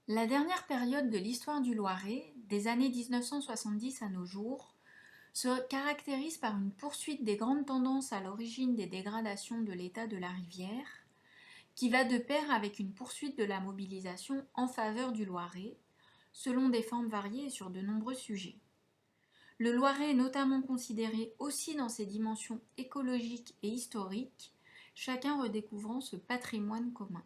La dernière période de l'histoire du Loiret, des années 1970 à nos jours, se caractérise par une poursuite des grandes tendances à l'origine des dégradations de l'état de la rivière, qui va de pair avec une poursuite de la mobilisation en faveur du Loiret, selon des formes variées et sur de nombreux sujets. Le Loiret est notamment considéré aussi dans ses dimensions écologiques et historiques, chacun redécouvrant ce patrimoine commun.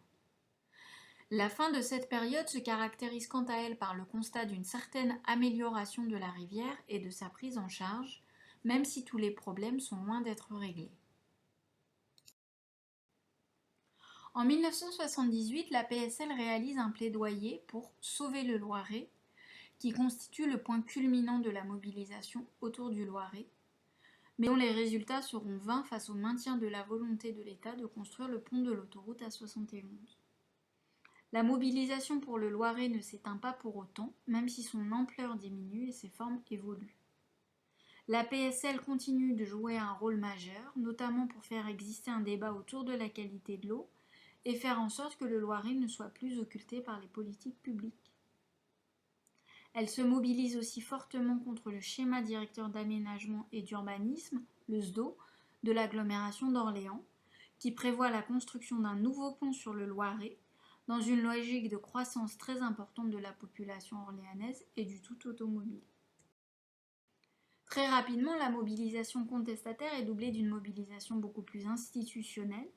La fin de cette période se caractérise quant à elle par le constat d'une certaine amélioration de la rivière et de sa prise en charge, même si tous les problèmes sont loin d'être réglés. En 1978, la PSL réalise un plaidoyer pour sauver le Loiret, qui constitue le point culminant de la mobilisation autour du Loiret, mais dont les résultats seront vains face au maintien de la volonté de l'État de construire le pont de l'autoroute A71. La mobilisation pour le Loiret ne s'éteint pas pour autant, même si son ampleur diminue et ses formes évoluent. La PSL continue de jouer un rôle majeur, notamment pour faire exister un débat autour de la qualité de l'eau et faire en sorte que le Loiret ne soit plus occulté par les politiques publiques. Elle se mobilise aussi fortement contre le schéma directeur d'aménagement et d'urbanisme, le SDO, de l'agglomération d'Orléans, qui prévoit la construction d'un nouveau pont sur le Loiret, dans une logique de croissance très importante de la population orléanaise et du tout automobile. Très rapidement, la mobilisation contestataire est doublée d'une mobilisation beaucoup plus institutionnelle,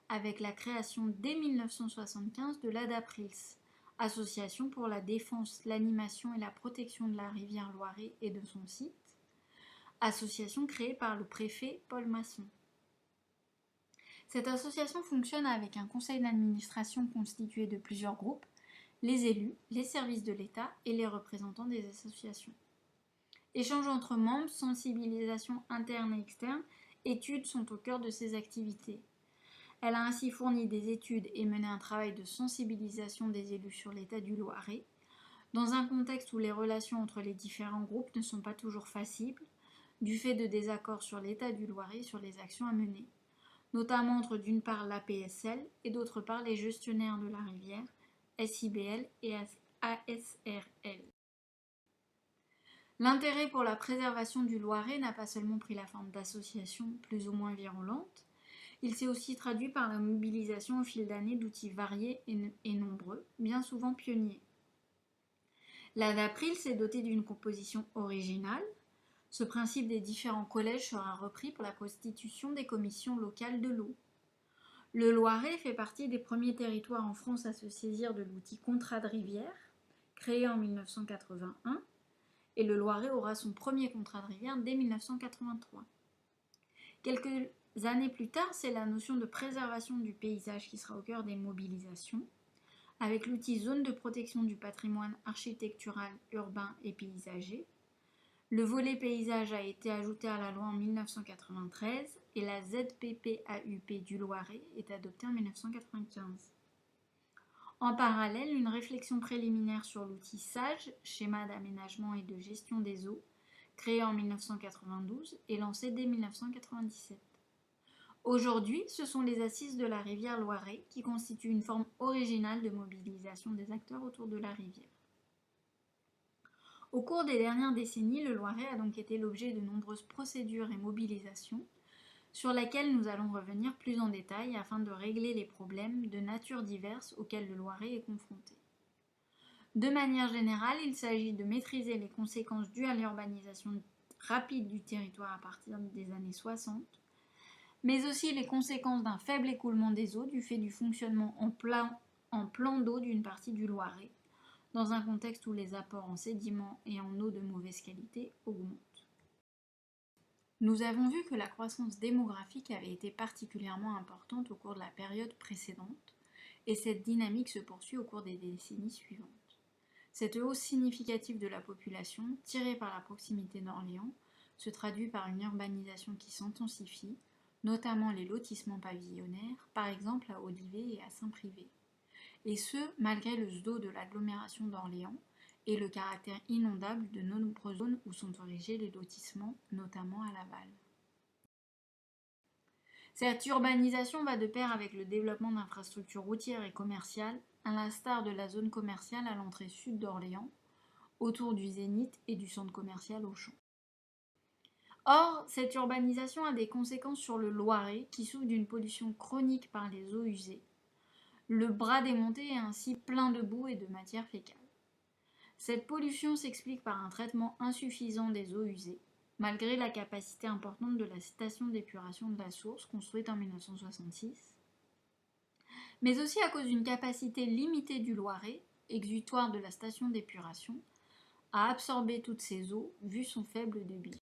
avec la création dès 1975 de l'ADAPRILS, Association pour la défense, l'animation et la protection de la rivière Loiret et de son site, association créée par le préfet Paul Masson. Cette association fonctionne avec un conseil d'administration constitué de plusieurs groupes, les élus, les services de l'État et les représentants des associations. Échanges entre membres, sensibilisation interne et externe, études sont au cœur de ces activités. Elle a ainsi fourni des études et mené un travail de sensibilisation des élus sur l'état du Loiret, dans un contexte où les relations entre les différents groupes ne sont pas toujours faciles, du fait de désaccords sur l'état du Loiret et sur les actions à mener, notamment entre d'une part l'APSL et d'autre part les gestionnaires de la rivière, SIBL et ASRL. L'intérêt pour la préservation du Loiret n'a pas seulement pris la forme d'associations plus ou moins virulentes, il s'est aussi traduit par la mobilisation au fil d'années d'outils variés et nombreux, bien souvent pionniers. L'ADAPRIL s'est doté d'une composition originale. Ce principe des différents collèges sera repris pour la constitution des commissions locales de l'eau. Le Loiret fait partie des premiers territoires en France à se saisir de l'outil contrat de rivière, créé en 1981, et le Loiret aura son premier contrat de rivière dès 1983. Quelques années plus tard, c'est la notion de préservation du paysage qui sera au cœur des mobilisations, avec l'outil zone de protection du patrimoine architectural, urbain et paysager. Le volet paysage a été ajouté à la loi en 1993 et la ZPPAUP du Loiret est adoptée en 1995. En parallèle, une réflexion préliminaire sur l'outil SAGE, schéma d'aménagement et de gestion des eaux, créé en 1992, est lancée dès 1997. Aujourd'hui, ce sont les assises de la rivière Loiret qui constituent une forme originale de mobilisation des acteurs autour de la rivière. Au cours des dernières décennies, le Loiret a donc été l'objet de nombreuses procédures et mobilisations sur lesquelles nous allons revenir plus en détail afin de régler les problèmes de nature diverses auxquels le Loiret est confronté. De manière générale, il s'agit de maîtriser les conséquences dues à l'urbanisation rapide du territoire à partir des années 60, mais aussi les conséquences d'un faible écoulement des eaux du fait du fonctionnement en plan d'eau d'une partie du Loiret, dans un contexte où les apports en sédiments et en eau de mauvaise qualité augmentent. Nous avons vu que la croissance démographique avait été particulièrement importante au cours de la période précédente, et cette dynamique se poursuit au cours des décennies suivantes. Cette hausse significative de la population, tirée par la proximité d'Orléans, se traduit par une urbanisation qui s'intensifie, notamment les lotissements pavillonnaires, par exemple à Olivet et à Saint-Privé. Et ce, malgré le SDO de l'agglomération d'Orléans et le caractère inondable de nombreuses zones où sont érigés les lotissements, notamment à Laval. Cette urbanisation va de pair avec le développement d'infrastructures routières et commerciales à l'instar de la zone commerciale à l'entrée sud d'Orléans, autour du Zénith et du centre commercial Auchan. Or, cette urbanisation a des conséquences sur le Loiret qui souffre d'une pollution chronique par les eaux usées. Le bras démonté est ainsi plein de boue et de matière fécale. Cette pollution s'explique par un traitement insuffisant des eaux usées, malgré la capacité importante de la station d'épuration de la source construite en 1966, mais aussi à cause d'une capacité limitée du Loiret, exutoire de la station d'épuration, à absorber toutes ces eaux vu son faible débit.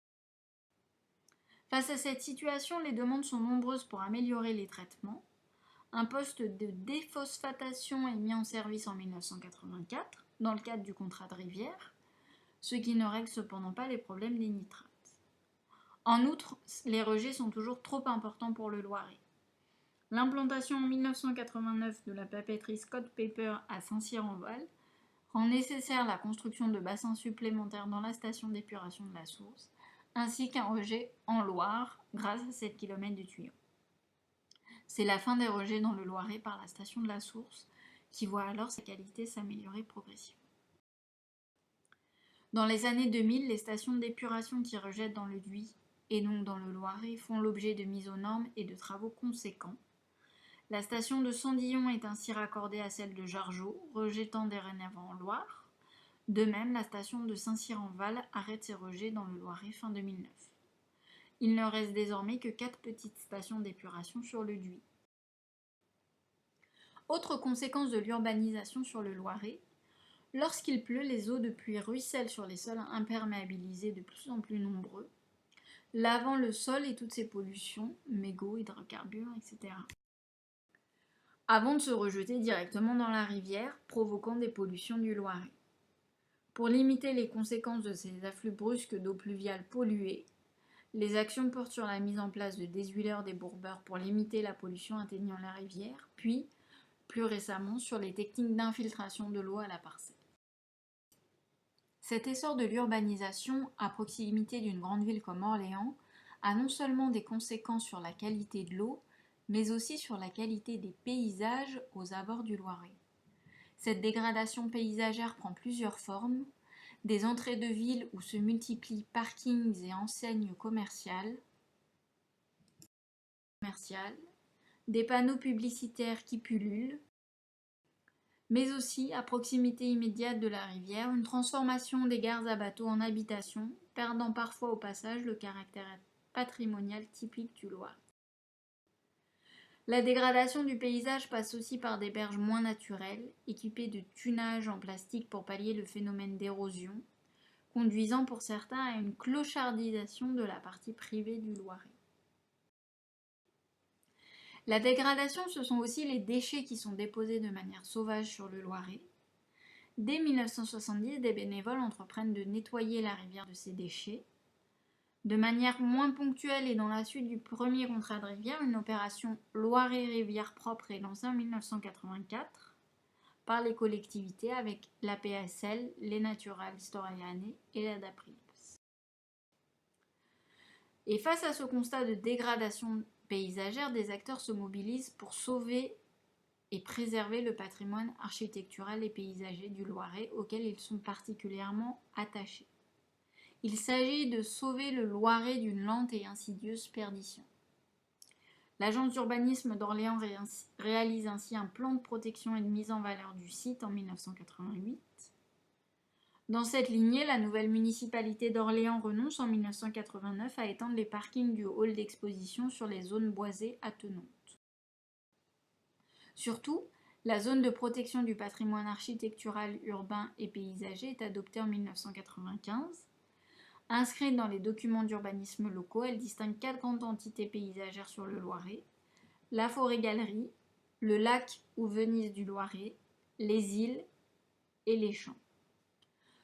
Face à cette situation, les demandes sont nombreuses pour améliorer les traitements. Un poste de déphosphatation est mis en service en 1984 dans le cadre du contrat de rivière, ce qui ne règle cependant pas les problèmes des nitrates. En outre, les rejets sont toujours trop importants pour le Loiret. L'implantation en 1989 de la papeterie Scott Paper à Saint-Cyr-en-Val rend nécessaire la construction de bassins supplémentaires dans la station d'épuration de la source, ainsi qu'un rejet en Loire grâce à 7 km de tuyaux. C'est la fin des rejets dans le Loiret par la station de la source qui voit alors sa qualité s'améliorer progressivement. Dans les années 2000, les stations d'épuration qui rejettent dans le Dhuy et donc dans le Loiret font l'objet de mises aux normes et de travaux conséquents. La station de Sandillon est ainsi raccordée à celle de Jargeau, rejetant dorénavant en Loire. De même, la station de Saint-Cyr-en-Val arrête ses rejets dans le Loiret fin 2009. Il ne reste désormais que 4 petites stations d'épuration sur le Dhuy. Autre conséquence de l'urbanisation sur le Loiret, lorsqu'il pleut, les eaux de pluie ruissellent sur les sols imperméabilisés de plus en plus nombreux, lavant le sol et toutes ses pollutions, mégots, hydrocarbures, etc. avant de se rejeter directement dans la rivière, provoquant des pollutions du Loiret. Pour limiter les conséquences de ces afflux brusques d'eau pluviale polluée, les actions portent sur la mise en place de déshuileurs débourbeurs pour limiter la pollution atteignant la rivière, puis, plus récemment, sur les techniques d'infiltration de l'eau à la parcelle. Cet essor de l'urbanisation à proximité d'une grande ville comme Orléans a non seulement des conséquences sur la qualité de l'eau, mais aussi sur la qualité des paysages aux abords du Loiret. Cette dégradation paysagère prend plusieurs formes, des entrées de ville où se multiplient parkings et enseignes commerciales, des panneaux publicitaires qui pullulent, mais aussi, à proximité immédiate de la rivière, une transformation des gares à bateaux en habitations, perdant parfois au passage le caractère patrimonial typique du Loiret. La dégradation du paysage passe aussi par des berges moins naturelles, équipées de tunnage en plastique pour pallier le phénomène d'érosion, conduisant pour certains à une clochardisation de la partie privée du Loiret. La dégradation, ce sont aussi les déchets qui sont déposés de manière sauvage sur le Loiret. Dès 1970, des bénévoles entreprennent de nettoyer la rivière de ces déchets. De manière moins ponctuelle et dans la suite du premier contrat de rivière, une opération Loiret Rivière Propre est lancée en 1984 par les collectivités avec la PSL, les Natural Storiane et la DAPRIPS. Et face à ce constat de dégradation paysagère, des acteurs se mobilisent pour sauver et préserver le patrimoine architectural et paysager du Loiret auquel ils sont particulièrement attachés. Il s'agit de sauver le Loiret d'une lente et insidieuse perdition. L'agence d'urbanisme d'Orléans réalise ainsi un plan de protection et de mise en valeur du site en 1988. Dans cette lignée, la nouvelle municipalité d'Orléans renonce en 1989 à étendre les parkings du hall d'exposition sur les zones boisées attenantes. Surtout, la zone de protection du patrimoine architectural, urbain et paysager est adoptée en 1995. Inscrite dans les documents d'urbanisme locaux, elle distingue 4 grandes entités paysagères sur le Loiret, la forêt-galerie, le lac ou Venise du Loiret, les îles et les champs.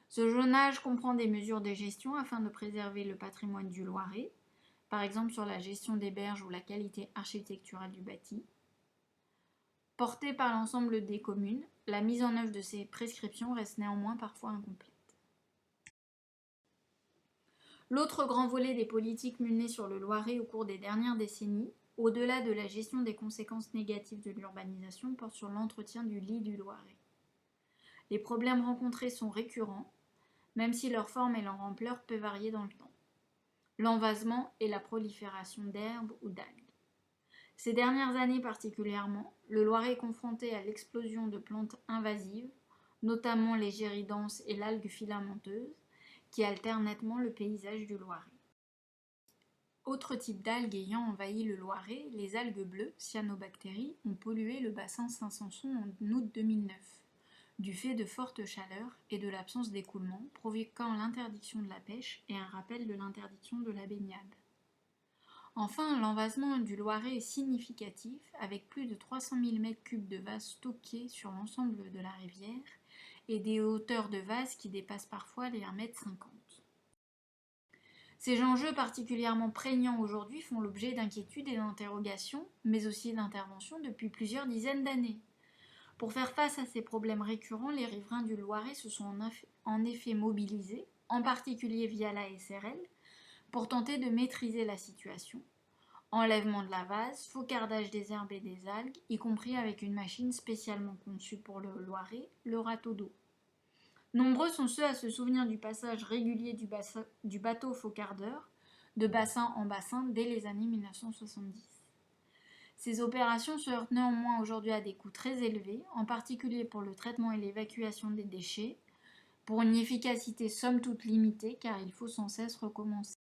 Ce zonage comprend des mesures de gestion afin de préserver le patrimoine du Loiret, par exemple sur la gestion des berges ou la qualité architecturale du bâti. Portée par l'ensemble des communes, la mise en œuvre de ces prescriptions reste néanmoins parfois incomplète. L'autre grand volet des politiques menées sur le Loiret au cours des dernières décennies, au-delà de la gestion des conséquences négatives de l'urbanisation, porte sur l'entretien du lit du Loiret. Les problèmes rencontrés sont récurrents, même si leur forme et leur ampleur peuvent varier dans le temps. L'envasement et la prolifération d'herbes ou d'algues. Ces dernières années particulièrement, le Loiret est confronté à l'explosion de plantes invasives, notamment les géridances et l'algue filamenteuse, qui altèrent nettement le paysage du Loiret. Autre type d'algues ayant envahi le Loiret, les algues bleues, cyanobactéries, ont pollué le bassin Saint-Sanson en août 2009, du fait de fortes chaleurs et de l'absence d'écoulement, provoquant l'interdiction de la pêche et un rappel de l'interdiction de la baignade. Enfin, l'envasement du Loiret est significatif, avec plus de 300 000 m3 de vase stockés sur l'ensemble de la rivière et des hauteurs de vase qui dépassent parfois les 1,50 m. Ces enjeux particulièrement prégnants aujourd'hui font l'objet d'inquiétudes et d'interrogations, mais aussi d'interventions depuis plusieurs dizaines d'années. Pour faire face à ces problèmes récurrents, les riverains du Loiret se sont en effet mobilisés, en particulier via la SRL, pour tenter de maîtriser la situation. Enlèvement de la vase, faucardage des herbes et des algues, y compris avec une machine spécialement conçue pour le Loiret, le râteau d'eau. Nombreux sont ceux à se souvenir du passage régulier du bateau faucardeur de bassin en bassin dès les années 1970. Ces opérations se heurtent néanmoins aujourd'hui à des coûts très élevés, en particulier pour le traitement et l'évacuation des déchets, pour une efficacité somme toute limitée car il faut sans cesse recommencer.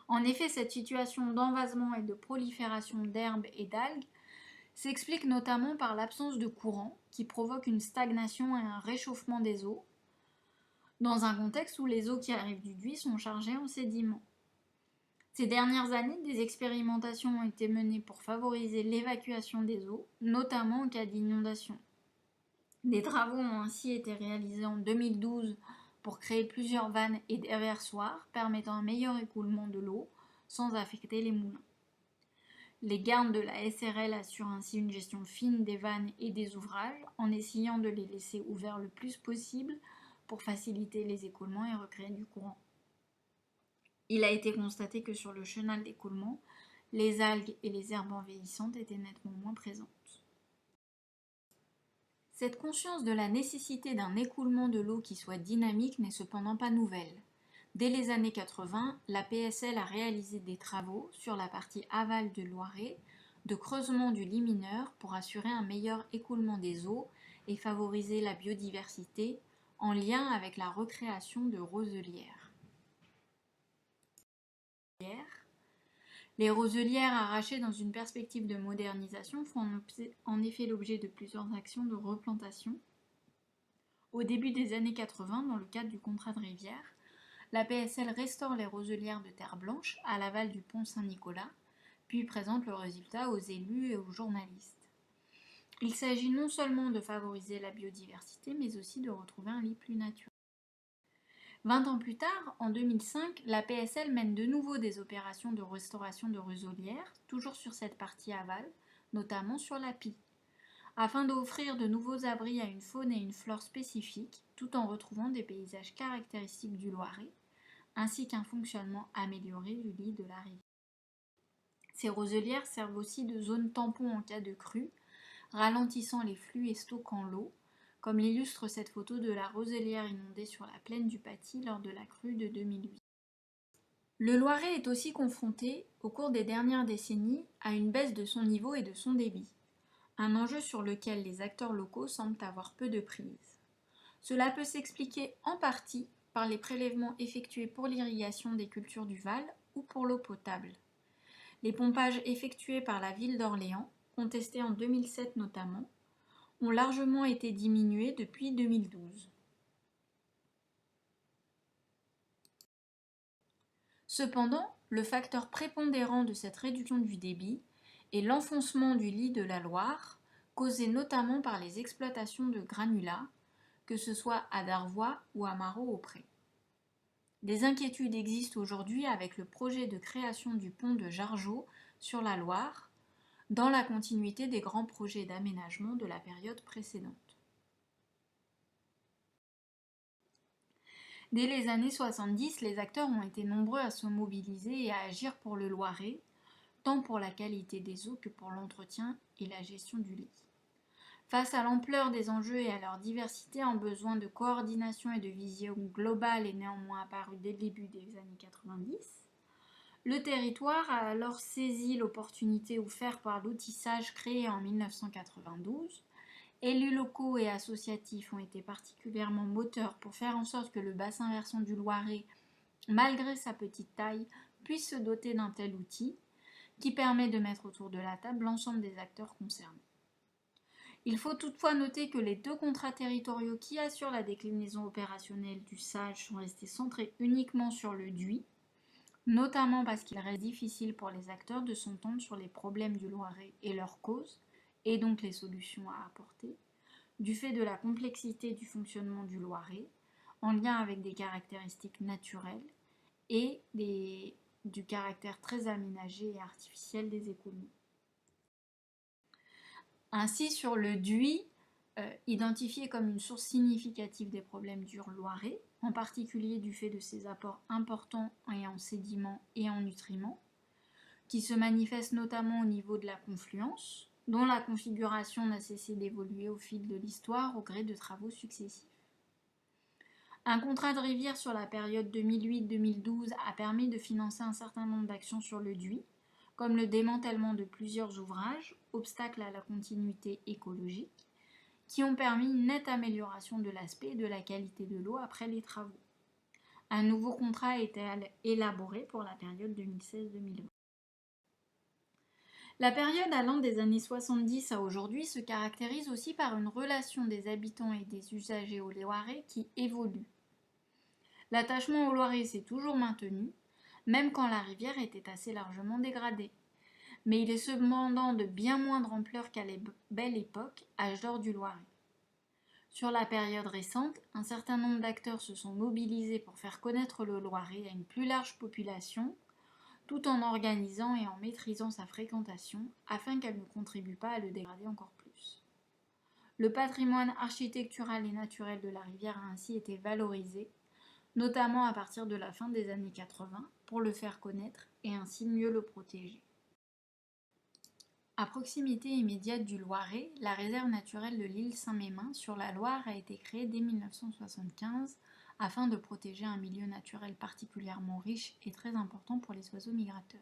En effet, cette situation d'envasement et de prolifération d'herbes et d'algues s'explique notamment par l'absence de courant qui provoque une stagnation et un réchauffement des eaux, dans un contexte où les eaux qui arrivent du Duy sont chargées en sédiments. Ces dernières années, des expérimentations ont été menées pour favoriser l'évacuation des eaux, notamment en cas d'inondation. Des travaux ont ainsi été réalisés en 2012 pour créer plusieurs vannes et déversoirs permettant un meilleur écoulement de l'eau sans affecter les moulins. Les gardes de la SRL assurent ainsi une gestion fine des vannes et des ouvrages en essayant de les laisser ouverts le plus possible pour faciliter les écoulements et recréer du courant. Il a été constaté que sur le chenal d'écoulement, les algues et les herbes envahissantes étaient nettement moins présentes. Cette conscience de la nécessité d'un écoulement de l'eau qui soit dynamique n'est cependant pas nouvelle. Dès les années 80, la PSL a réalisé des travaux sur la partie aval du Loiret de creusement du lit mineur pour assurer un meilleur écoulement des eaux et favoriser la biodiversité en lien avec la recréation de roselières. Les roselières arrachées dans une perspective de modernisation font en effet l'objet de plusieurs actions de replantation. Au début des années 80, dans le cadre du contrat de rivière, la PSL restaure les roselières de terre blanche à l'aval du pont Saint-Nicolas, puis présente le résultat aux élus et aux journalistes. Il s'agit non seulement de favoriser la biodiversité, mais aussi de retrouver un lit plus naturel. 20 ans plus tard, en 2005, la PSL mène de nouveau des opérations de restauration de roselières, toujours sur cette partie aval, notamment sur la Pie, afin d'offrir de nouveaux abris à une faune et une flore spécifiques, tout en retrouvant des paysages caractéristiques du Loiret, ainsi qu'un fonctionnement amélioré du lit de la rivière. Ces roselières servent aussi de zone tampon en cas de crue, ralentissant les flux et stockant l'eau, comme l'illustre cette photo de la roselière inondée sur la plaine du Paty lors de la crue de 2008. Le Loiret est aussi confronté, au cours des dernières décennies, à une baisse de son niveau et de son débit, un enjeu sur lequel les acteurs locaux semblent avoir peu de prise. Cela peut s'expliquer en partie par les prélèvements effectués pour l'irrigation des cultures du Val ou pour l'eau potable. Les pompages effectués par la ville d'Orléans, contestés en 2007 notamment, ont largement été diminués depuis 2012. Cependant, le facteur prépondérant de cette réduction du débit est l'enfoncement du lit de la Loire, causé notamment par les exploitations de granulats, que ce soit à Darvois ou à Marot-Auprès. Des inquiétudes existent aujourd'hui avec le projet de création du pont de Jargeau sur la Loire, dans la continuité des grands projets d'aménagement de la période précédente. Dès les années 70, les acteurs ont été nombreux à se mobiliser et à agir pour le Loiret, tant pour la qualité des eaux que pour l'entretien et la gestion du lit. Face à l'ampleur des enjeux et à leur diversité, un besoin de coordination et de vision globale est néanmoins apparu dès le début des années 90. Le territoire a alors saisi l'opportunité offerte par l'outissage créé en 1992. Élus locaux et associatifs ont été particulièrement moteurs pour faire en sorte que le bassin versant du Loiret, malgré sa petite taille, puisse se doter d'un tel outil qui permet de mettre autour de la table l'ensemble des acteurs concernés. Il faut toutefois noter que les deux contrats territoriaux qui assurent la déclinaison opérationnelle du SAGE sont restés centrés uniquement sur le DUI, notamment parce qu'il reste difficile pour les acteurs de s'entendre sur les problèmes du Loiret et leurs causes, et donc les solutions à apporter, du fait de la complexité du fonctionnement du Loiret, en lien avec des caractéristiques naturelles et du caractère très aménagé et artificiel des économies. Ainsi, sur le DUI, identifié comme une source significative des problèmes du Loiret, en particulier du fait de ses apports importants en sédiments et en nutriments, qui se manifestent notamment au niveau de la confluence, dont la configuration n'a cessé d'évoluer au fil de l'histoire au gré de travaux successifs. Un contrat de rivière sur la période 2008-2012 a permis de financer un certain nombre d'actions sur le DUI, comme le démantèlement de plusieurs ouvrages, obstacles à la continuité écologique, qui ont permis une nette amélioration de l'aspect et de la qualité de l'eau après les travaux. Un nouveau contrat a été élaboré pour la période 2016-2020. La période allant des années 70 à aujourd'hui se caractérise aussi par une relation des habitants et des usagers au Loiret qui évolue. L'attachement au Loiret s'est toujours maintenu, même quand la rivière était assez largement dégradée. Mais il est cependant de bien moindre ampleur qu'à la belle époque, âge d'or du Loiret. Sur la période récente, un certain nombre d'acteurs se sont mobilisés pour faire connaître le Loiret à une plus large population, tout en organisant et en maîtrisant sa fréquentation, afin qu'elle ne contribue pas à le dégrader encore plus. Le patrimoine architectural et naturel de la rivière a ainsi été valorisé, notamment à partir de la fin des années 80, pour le faire connaître et ainsi mieux le protéger. À proximité immédiate du Loiret, la réserve naturelle de l'île Saint-Mémin sur la Loire a été créée dès 1975 afin de protéger un milieu naturel particulièrement riche et très important pour les oiseaux migrateurs.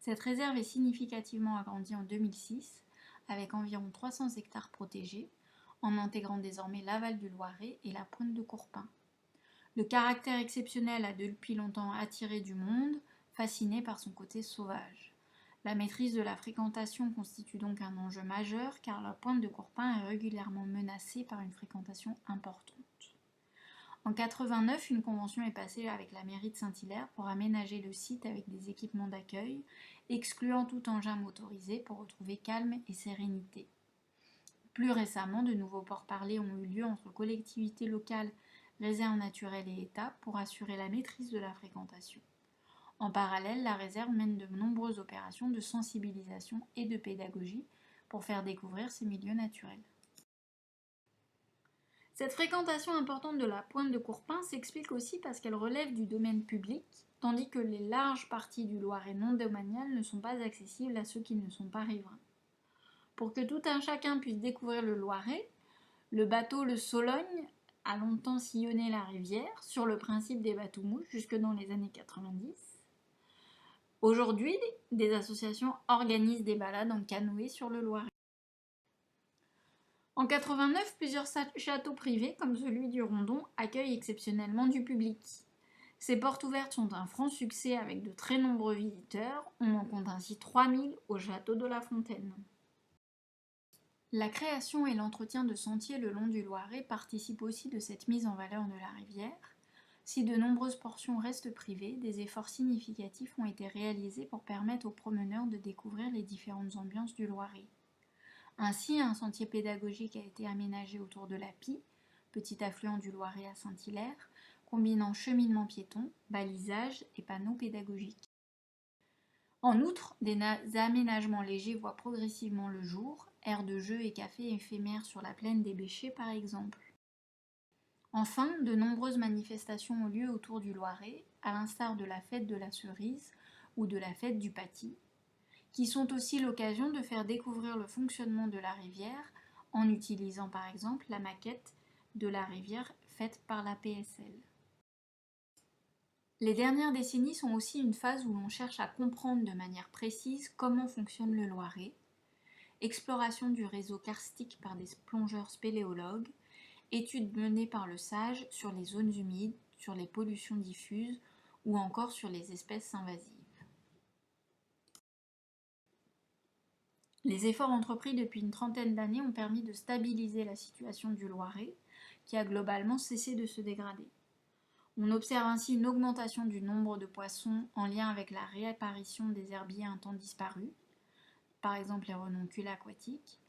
Cette réserve est significativement agrandie en 2006 avec environ 300 hectares protégés, en intégrant désormais l'aval du Loiret et la pointe de Courpin. Le caractère exceptionnel a depuis longtemps attiré du monde, fasciné par son côté sauvage. La maîtrise de la fréquentation constitue donc un enjeu majeur car la pointe de Courpin est régulièrement menacée par une fréquentation importante. En 1989, une convention est passée avec la mairie de Saint-Hilaire pour aménager le site avec des équipements d'accueil, excluant tout engin motorisé pour retrouver calme et sérénité. Plus récemment, de nouveaux pourparlers ont eu lieu entre collectivités locales, réserves naturelles et État pour assurer la maîtrise de la fréquentation. En parallèle, la réserve mène de nombreuses opérations de sensibilisation et de pédagogie pour faire découvrir ces milieux naturels. Cette fréquentation importante de la pointe de Courpin s'explique aussi parce qu'elle relève du domaine public, tandis que les larges parties du Loiret non domanial ne sont pas accessibles à ceux qui ne sont pas riverains. Pour que tout un chacun puisse découvrir le Loiret, le bateau Le Sologne a longtemps sillonné la rivière sur le principe des bateaux-mouches jusque dans les années 90. Aujourd'hui, des associations organisent des balades en canoë sur le Loiret. En 1989, plusieurs châteaux privés, comme celui du Rondon, accueillent exceptionnellement du public. Ces portes ouvertes sont un franc succès avec de très nombreux visiteurs. On en compte ainsi 3000 au château de la Fontaine. La création et l'entretien de sentiers le long du Loiret participent aussi de cette mise en valeur de la rivière. Si de nombreuses portions restent privées, des efforts significatifs ont été réalisés pour permettre aux promeneurs de découvrir les différentes ambiances du Loiret. Ainsi, un sentier pédagogique a été aménagé autour de la Pie, petit affluent du Loiret à Saint-Hilaire, combinant cheminement piéton, balisage et panneaux pédagogiques. En outre, des aménagements légers voient progressivement le jour, aires de jeux et cafés éphémères sur la plaine des Bêchers par exemple. Enfin, de nombreuses manifestations ont lieu autour du Loiret, à l'instar de la fête de la cerise ou de la fête du Paty, qui sont aussi l'occasion de faire découvrir le fonctionnement de la rivière en utilisant par exemple la maquette de la rivière faite par la PSL. Les dernières décennies sont aussi une phase où l'on cherche à comprendre de manière précise comment fonctionne le Loiret, exploration du réseau karstique par des plongeurs spéléologues, études menées par le SAGE sur les zones humides, sur les pollutions diffuses ou encore sur les espèces invasives. Les efforts entrepris depuis une trentaine d'années ont permis de stabiliser la situation du Loiret, qui a globalement cessé de se dégrader. On observe ainsi une augmentation du nombre de poissons en lien avec la réapparition des herbiers un temps disparus, par exemple les renoncules aquatiques,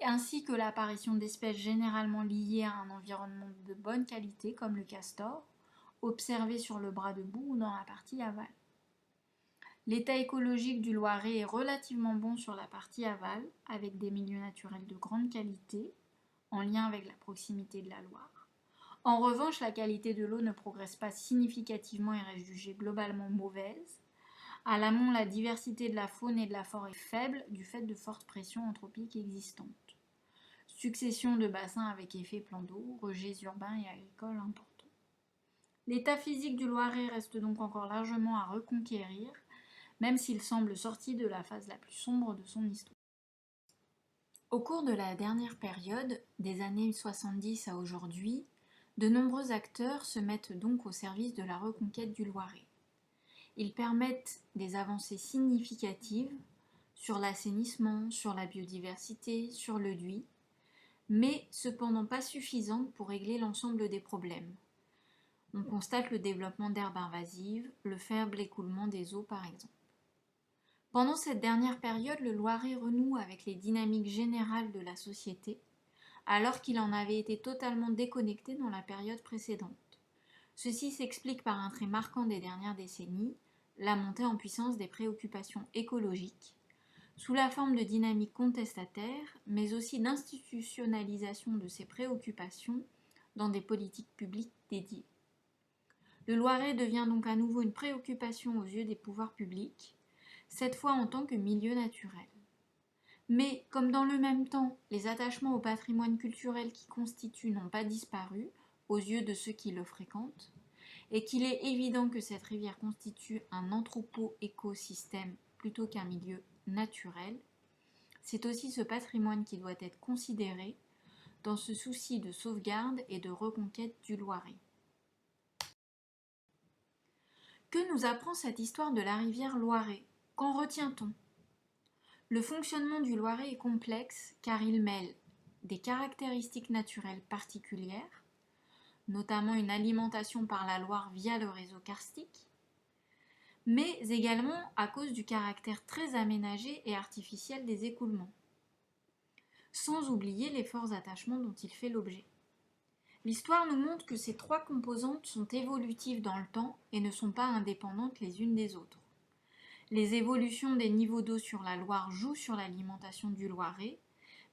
ainsi que l'apparition d'espèces généralement liées à un environnement de bonne qualité comme le castor, observé sur le bras de boue ou dans la partie aval. L'état écologique du Loiret est relativement bon sur la partie aval, avec des milieux naturels de grande qualité, en lien avec la proximité de la Loire. En revanche, la qualité de l'eau ne progresse pas significativement et reste jugée globalement mauvaise. À l'amont, la diversité de la faune et de la flore est faible du fait de fortes pressions anthropiques existantes. Succession de bassins avec effet plan d'eau, rejets urbains et agricoles importants. L'état physique du Loiret reste donc encore largement à reconquérir, même s'il semble sorti de la phase la plus sombre de son histoire. Au cours de la dernière période, des années 70 à aujourd'hui, de nombreux acteurs se mettent donc au service de la reconquête du Loiret. Ils permettent des avancées significatives sur l'assainissement, sur la biodiversité, sur le duit, mais cependant pas suffisantes pour régler l'ensemble des problèmes. On constate le développement d'herbes invasives, le faible écoulement des eaux par exemple. Pendant cette dernière période, le Loiret renoue avec les dynamiques générales de la société, alors qu'il en avait été totalement déconnecté dans la période précédente. Ceci s'explique par un trait marquant des dernières décennies, la montée en puissance des préoccupations écologiques, sous la forme de dynamiques contestataires, mais aussi d'institutionnalisation de ces préoccupations dans des politiques publiques dédiées. Le Loiret devient donc à nouveau une préoccupation aux yeux des pouvoirs publics, cette fois en tant que milieu naturel. Mais, comme dans le même temps, les attachements au patrimoine culturel qui constituent n'ont pas disparu aux yeux de ceux qui le fréquentent, et qu'il est évident que cette rivière constitue un anthropo-écosystème plutôt qu'un milieu naturel, c'est aussi ce patrimoine qui doit être considéré dans ce souci de sauvegarde et de reconquête du Loiret. Que nous apprend cette histoire de la rivière Loiret ? Qu'en retient-on ? Le fonctionnement du Loiret est complexe car il mêle des caractéristiques naturelles particulières, notamment une alimentation par la Loire via le réseau karstique, mais également à cause du caractère très aménagé et artificiel des écoulements, sans oublier les forts attachements dont il fait l'objet. L'histoire nous montre que ces trois composantes sont évolutives dans le temps et ne sont pas indépendantes les unes des autres. Les évolutions des niveaux d'eau sur la Loire jouent sur l'alimentation du Loiret,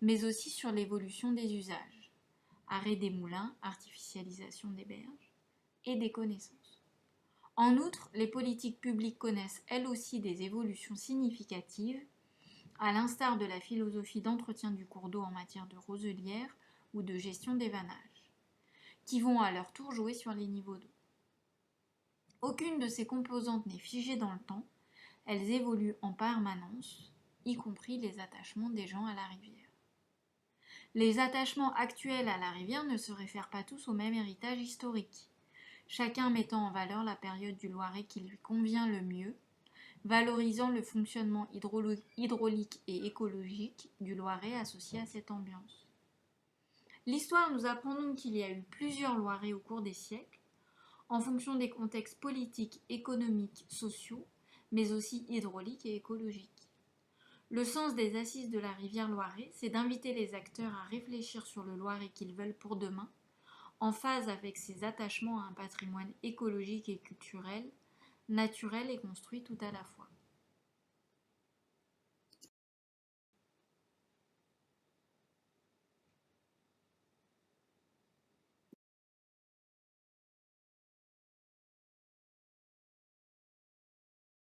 mais aussi sur l'évolution des usages, arrêt des moulins, artificialisation des berges et des connaissances. En outre, les politiques publiques connaissent elles aussi des évolutions significatives, à l'instar de la philosophie d'entretien du cours d'eau en matière de roselière ou de gestion des vannages, qui vont à leur tour jouer sur les niveaux d'eau. Aucune de ces composantes n'est figée dans le temps, elles évoluent en permanence, y compris les attachements des gens à la rivière. Les attachements actuels à la rivière ne se réfèrent pas tous au même héritage historique, chacun mettant en valeur la période du Loiret qui lui convient le mieux, valorisant le fonctionnement hydraulique et écologique du Loiret associé à cette ambiance. L'histoire nous apprend donc qu'il y a eu plusieurs Loirets au cours des siècles, en fonction des contextes politiques, économiques, sociaux, mais aussi hydrauliques et écologiques. Le sens des assises de la rivière Loiret, c'est d'inviter les acteurs à réfléchir sur le Loiret qu'ils veulent pour demain, en phase avec ses attachements à un patrimoine écologique et culturel, naturel et construit tout à la fois.